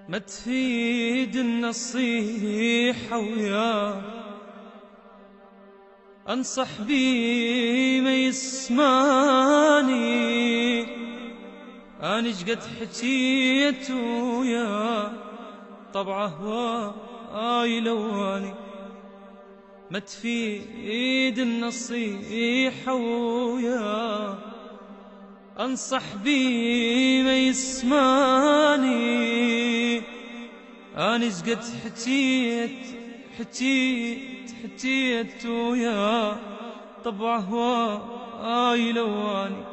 ما تفيد النصيحة وياه أنصح بي ما يسمعني. أنا شقد حكيت وياه طبعه هواي لواني. ما تفيد النصيحة وياه أنصح بي ما يسمعني. أنا شقد حكيت وياه طبعه هواي لواني.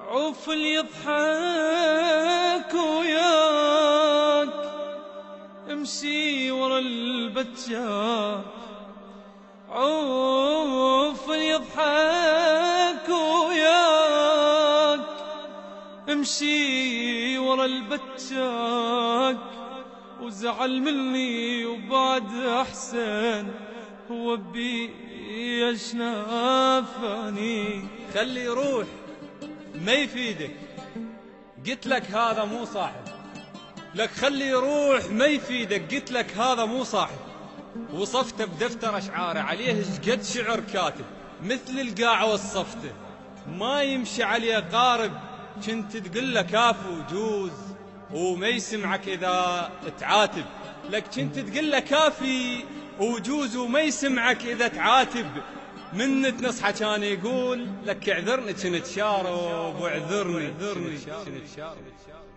عوف اللي يضحك وياك امشي ورا البجاك. عوف اللي يضحك وياك امشي ورا البجاك. وزعل مني وبعد أحسن هو بيش نافاني. خلي يروح ما يفيدك، قلت لك هذا مو صاحب. لك خلي يروح ما يفيدك، قلت لك هذا مو صاحب. وصفته بدفتر أشعاره عليه شقد شعر كاتب، مثل القاع وصفته ما يمشي عليه قارب. كنت تقول له كاف وجوز وما يسمعك إذا تعاتب. لك كنت تقول له كافي وجوز وما يسمعك إذا تعاتب. من تنصحه كان يقول لك اعذرني كنت شارب واعذرني.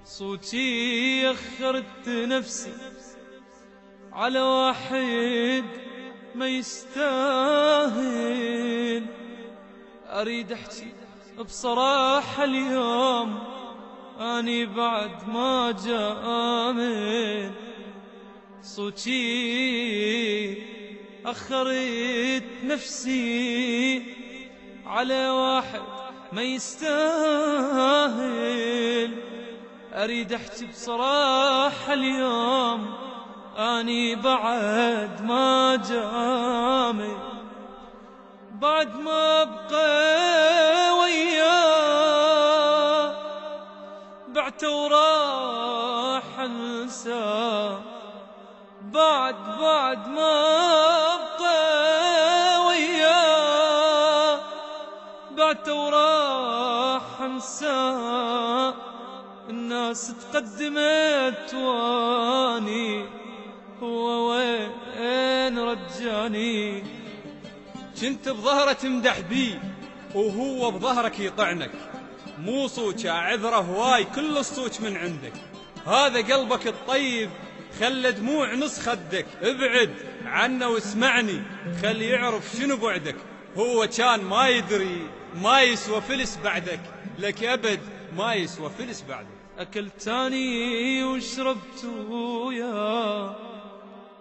صوتي أخرت نفسي على واحد ما يستاهل. أريد أحكي بصراحة اليوم أني بعد ما جامل. صوتي أخرت نفسي على واحد ما يستاهل. أريد أحكي بصراحة اليوم أني بعد ما جامل. بعد ما أبقى وياه بعت وراح أنساه. بعد ما أبقى وياه بعت وراح أنساه. الناس تقدمت واني هو وين رجاني. كنت بظهره تمدح بيه وهو بظهرك يطعنك. مو صوتك عذره هواي كل الصوت من عندك. هذا قلبك الطيب خلى دموع نص خدك. ابعد عنه واسمعني خلي يعرف شنو بعدك. هو كان ما يدري ما يسوى فلس بعدك. لك أبد ما يسوى فلس بعدك. أكلتاني وشربت وياه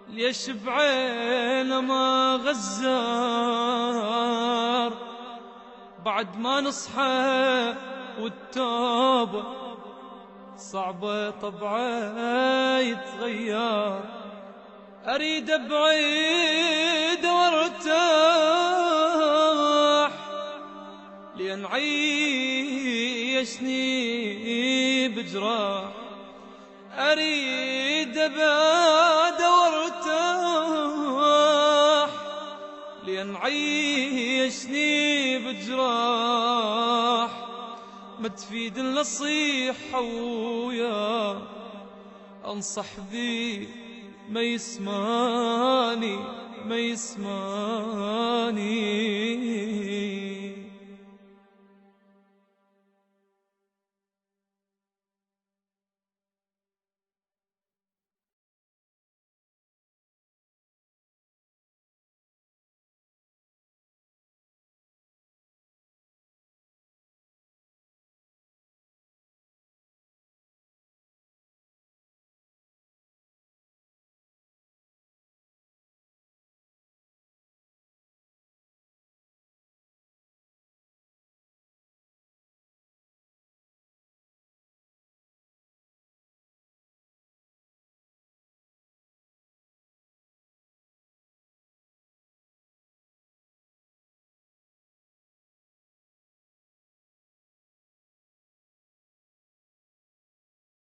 ليش بعينه ما غزار. بعد ما نصحى والتوبة صعبة طبعه يتغير. أريد أبعد وارتاح لأن عيشني بجراح. أريد أبعد وارتاح لأن عيشني بجراح. ما تفيد النصيحة وياه أنصح بي ما يسمعني.